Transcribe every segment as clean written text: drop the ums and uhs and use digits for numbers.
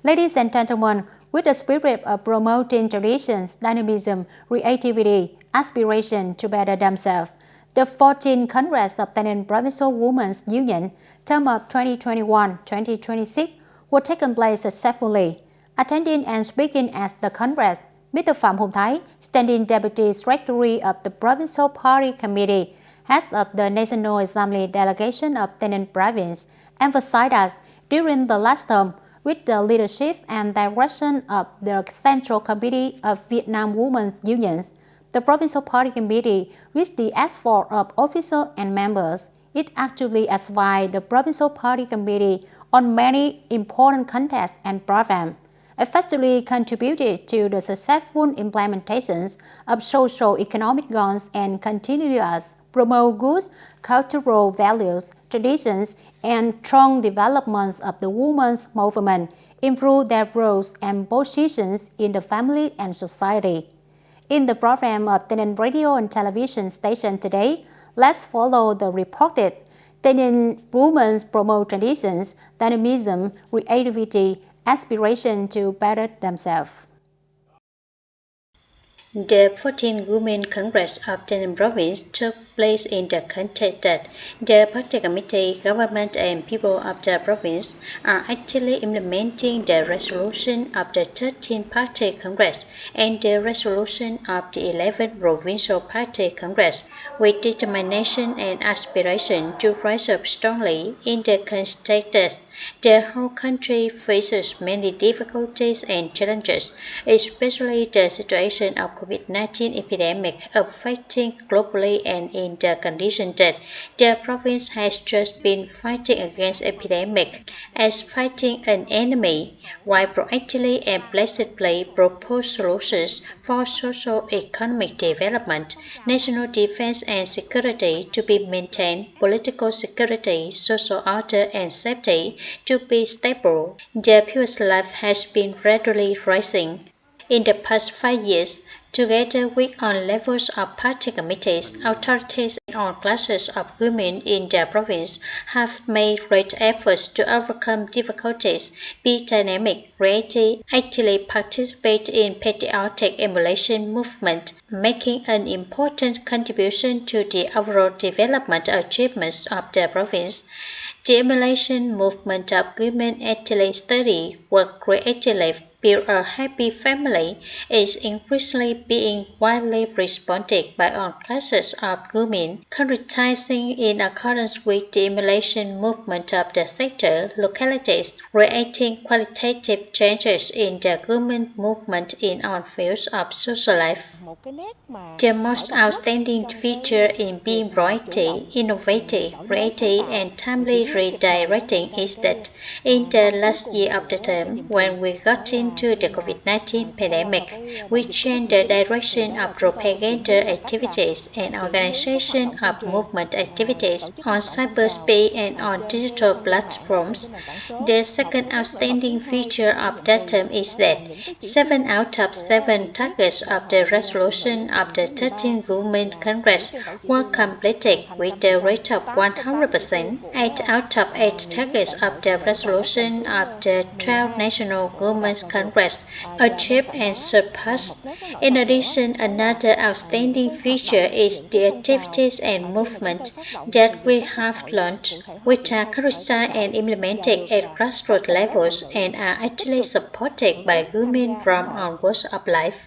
Ladies and gentlemen, with the spirit of promoting traditions, dynamism, creativity, aspiration to better themselves, the 14th Congress of TAY NINH Provincial Women's Union, term of 2021-2026, will take place successfully. Attending and speaking at the Congress, Mr. Pham Hung Thai, Standing Deputy Secretary of the Provincial Party Committee, head of the National Assembly Delegation of TAY NINH Province, emphasized that during the last term, with the leadership and direction of the Central Committee of Vietnam Women's Unions, the Provincial Party Committee, with the effort of officers and members, it actively advised the Provincial Party Committee on many important contests and programs, effectively contributed to the successful implementations of socio-economic goals and continuous promote good cultural values, traditions, and strong developments of the women's movement, improve their roles and positions in the family and society. In the program of TAY NINH Radio and Television Station today, let's follow the reported TAY NINH Women's promote traditions, dynamism, creativity, aspiration to better themselves. The 14th Women's Congress of TAY NINH Province took place in the context that the Party Committee, government and people of the province are actively implementing the resolution of the 13th Party Congress and the resolution of the 11th Provincial Party Congress with determination and aspiration to rise up strongly in the context that the whole country faces many difficulties and challenges, especially the situation of COVID-19 epidemic affecting globally and in the condition that the province has just been fighting against epidemic as fighting an enemy, while proactively and blessedly propose solutions for socio-economic development, national defense and security to be maintained, political security, social order and safety to be stable. The people's life has been gradually rising. In the past 5 years, together with all levels of party committees, authorities and all classes of women in the province have made great efforts to overcome difficulties, be dynamic, creative, actively participate in patriotic emulation movement, making an important contribution to the overall development achievements of the province. The emulation movement of women actively study, work creatively, build a happy family is increasingly being widely responded by all classes of women, concretizing in accordance with the emulation movement of the sector, localities, creating qualitative changes in the women movement in all fields of social life. The most outstanding feature in being proactive, innovative, creative, and timely redirecting is that in the last year of the term, when we got into the COVID-19 pandemic, we changed the direction of propaganda activities and organization of movement activities on cyberspace and on digital platforms. The second outstanding feature of that term is that 7 out of 7 targets of the resolution of the 13th Women's Congress were completed with the rate of 100%. 8 out of 8 targets of the resolution of the 12th National Women's Congress achieved and surpassed. In addition, another outstanding feature is the activities and movement that we have launched, which are characterized and implemented at grassroots levels and are actually supported by women from all walks of life.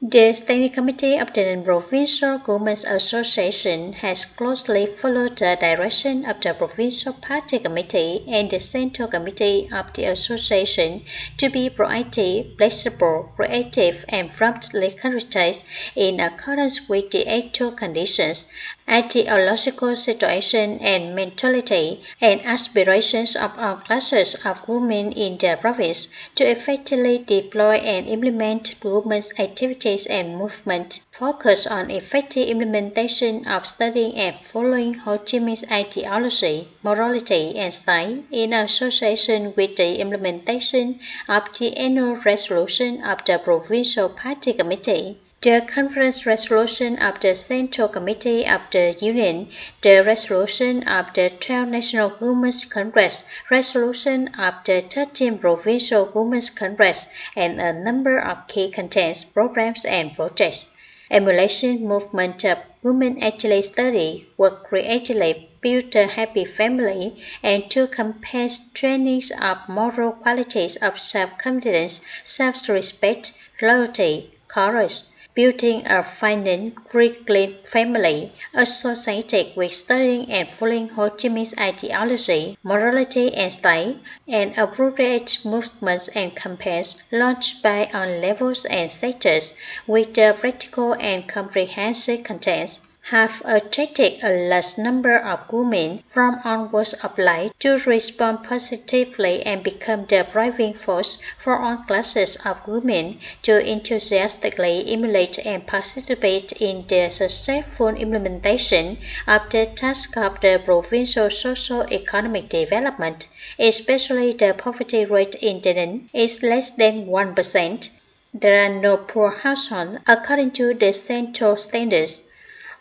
The Standing Committee of the Provincial Women's Association has closely followed the direction of the Provincial Party Committee and the Central Committee of the Association to be proactive, flexible, creative, and promptly concretized in accordance with the actual conditions, ideological situation and mentality, and aspirations of all classes of women in the province to effectively deploy and implement women's activities and movement, focus on effective implementation of studying and following Ho Chi Minh's ideology, morality, and style in association with the implementation of the annual resolution of the Provincial Party Committee. The conference resolution of the Central Committee of the Union, the resolution of the 12 National Women's Congress, resolution of the 13 Provincial Women's Congress, and a number of key contents, programs, and projects. Emulation movement of women actually study, work creatively, build a happy family, and to campaign trainings of moral qualities of self-confidence, self-respect, loyalty, courage, building a vibrant, clean family, associated with studying and following Ho Chi Minh's ideology, morality and style, and appropriate movements and campaigns launched by on levels and sectors with the practical and comprehensive contents have attracted a large number of women from all walks of life to respond positively and become the driving force for all classes of women to enthusiastically emulate and participate in the successful implementation of the task of the provincial socio-economic development, especially the poverty rate in TAY NINH is less than 1%. There are no poor households according to the central standards.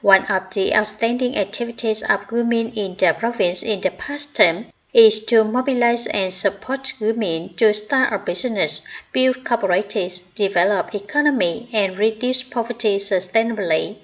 One of the outstanding activities of women in the province in the past term is to mobilize and support women to start a business, build cooperatives, develop economy, and reduce poverty sustainably.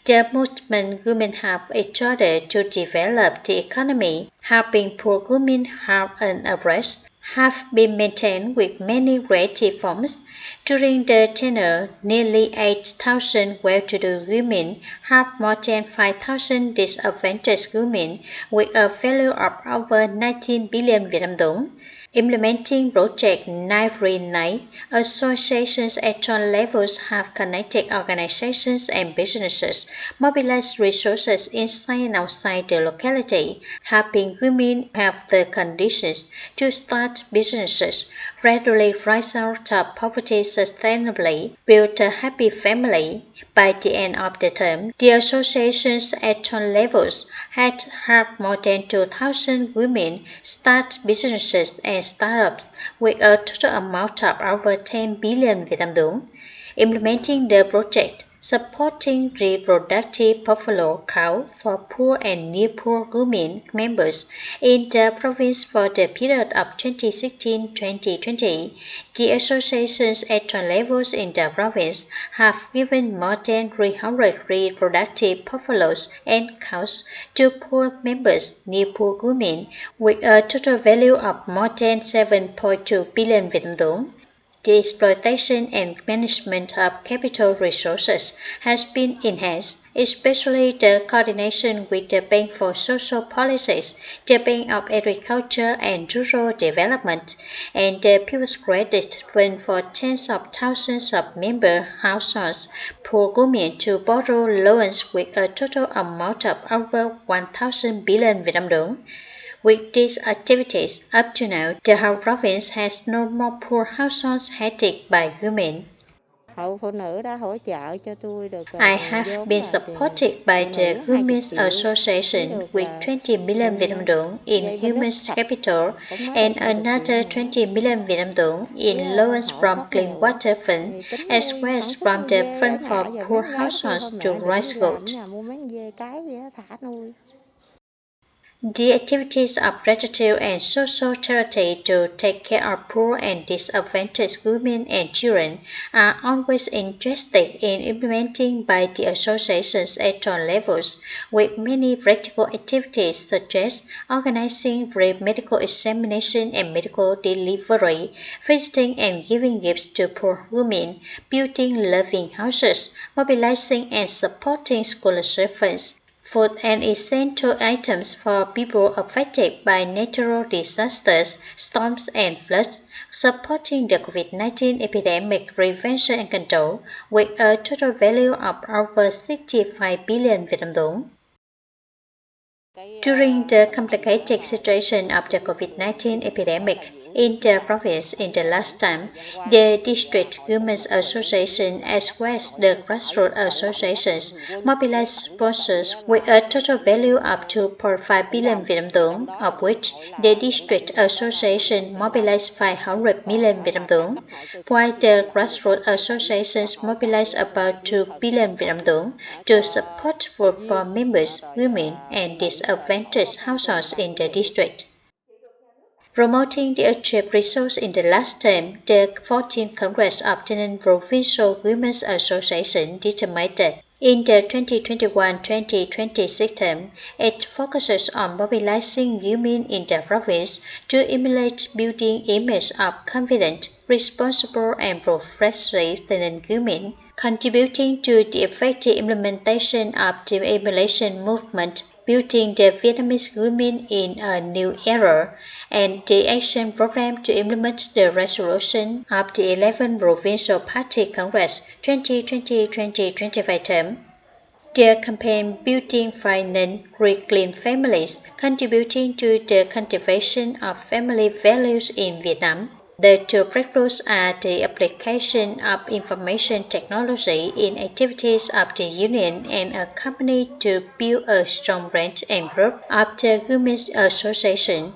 The movement women help each other to develop the economy, helping poor women have an abreast, have been maintained with many great reforms. During the tenure, nearly 8,000 well-to-do women have more than 5,000 disadvantaged women with a value of over 19 billion Vietnam dong. Implementing Project 939, associations at all levels have connected organizations and businesses, mobilized resources inside and outside the locality, helping women have the conditions to start businesses, gradually rise out of poverty sustainably, build a happy family. By the end of the term, the associations at all levels had helped more than 2,000 women start businesses and startups with a total amount of over 10 billion Vietnam dong. Implementing the project, supporting reproductive buffalo cow for poor and near-poor women members in the province for the period of 2016-2020, the associations at all levels in the province have given more than 300 reproductive buffaloes and cows to poor members, near-poor women, with a total value of more than 7.2 billion Vietnam dong. The exploitation and management of capital resources has been enhanced, especially the coordination with the Bank for Social Policies, the Bank of Agriculture and Rural Development, and the People's Credit Fund for tens of thousands of member households for women to borrow loans with a total amount of over 1,000 billion Vietnam dong. With these activities, up to now, the whole province has no more poor households headed by women. I have been supported by the Women's Association with 20 million Vietnam dong in human capital and another 20 million Vietnam dong in loans from Clean Water Fund, as well as from the Fund for Poor Households to raise goat. The activities of gratitude and social charity to take care of poor and disadvantaged women and children are always interested in implementing by the associations at all levels, with many practical activities such as organizing free medical examination and medical delivery, visiting and giving gifts to poor women, building loving houses, mobilizing and supporting scholarship funds, food and essential items for people affected by natural disasters, storms, and floods, supporting the COVID-19 epidemic prevention and control with a total value of over 65 billion Vietnam dong. During the complicated situation of the COVID-19 epidemic, in the province in the last time. The district women's association as well as the grassroots associations mobilized sponsors with a total value up to 0.5 billion Vietnam dong, of which the district association mobilized 500 million Vietnam dong, while the grassroots associations mobilized about 2 billion Vietnam dong to support vote for members, women, and disadvantaged households in the district. Promoting the achieved results in the last term, the 14th Congress of TAY NINH Provincial Women's Association determined that in the 2021-2026 term, it focuses on mobilizing women in the province to emulate building image of confident, responsible, and progressive TAY NINH women, contributing to the effective implementation of the emulation movement, building the Vietnamese women in a new era, and the action program to implement the resolution of the 11th Provincial Party Congress 2020-2025 term. Their campaign Building Finance Clean Families, contributing to the cultivation of family values in Vietnam. The two breakthroughs are the application of information technology in activities of the Union and a company to build a strong range and group of the Women's Association.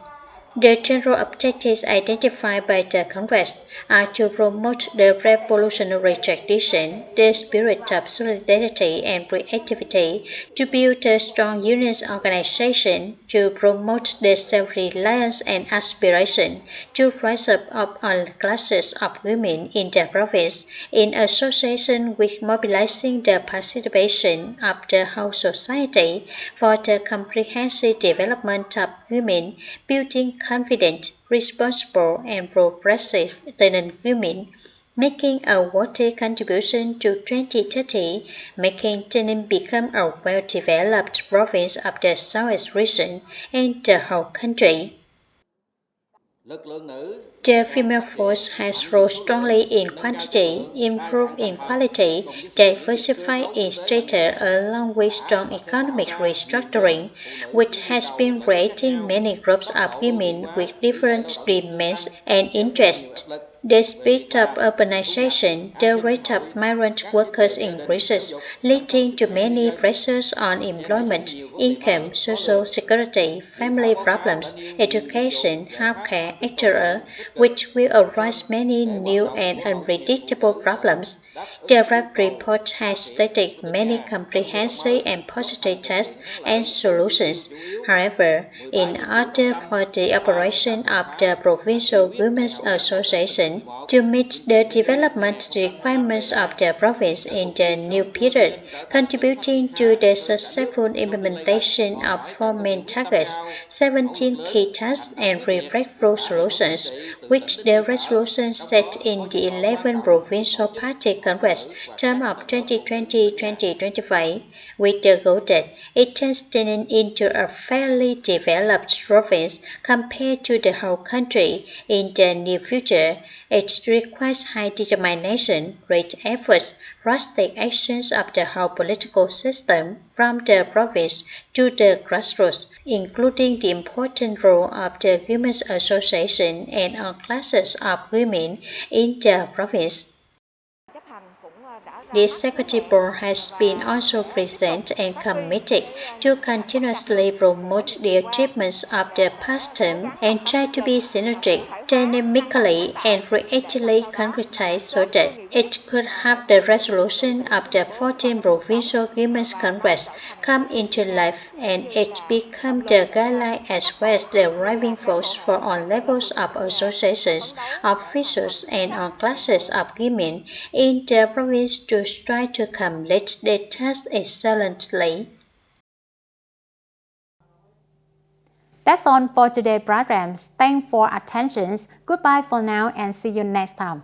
The general objectives identified by the Congress are to promote the revolutionary tradition, the spirit of solidarity and creativity, to build a strong union organization, to promote the self-reliance and aspiration, to rise up of all classes of women in the province, in association with mobilizing the participation of the whole society for the comprehensive development of women, building confident, responsible, and progressive TAY NINH women, making a worthy contribution to 2030, making TAY NINH become a well-developed province of the Southwest region and the whole country. The female force has grown strongly in quantity, improved in quality, diversified in stature along with strong economic restructuring, which has been creating many groups of women with different demands and interests. The speed of urbanization, the rate of migrant workers increases, leading to many pressures on employment, income, social security, family problems, education, healthcare, etc., which will arise many new and unpredictable problems. The RAP report has stated many comprehensive and positive tests and solutions. However, in order for the operation of the Provincial Women's Association to meet the development requirements of the province in the new period, contributing to the successful implementation of 4 main targets, 17 key tasks, and 3 breakthrough solutions, which the resolution set in the 11th Provincial Party Congress term of 2020-2025, with the goal that it turns TAY NINH into a fairly developed province compared to the whole country in the near future. It requires high determination, great efforts, drastic actions of the whole political system from the province to the grassroots, including the important role of the Women's Association and all classes of women in the province. The Executive Board has been also present and committed to continuously promote the achievements of the past term and try to be synergic, dynamically and creatively concretized so that it could have the resolution of the 14th Provincial Women's Congress come into life and it become the guideline as well as the driving force for all levels of associations, officials, and all classes of women in the province to try to complete the task excellently. That's all for today's programs. Thanks for attention. Goodbye for now and see you next time.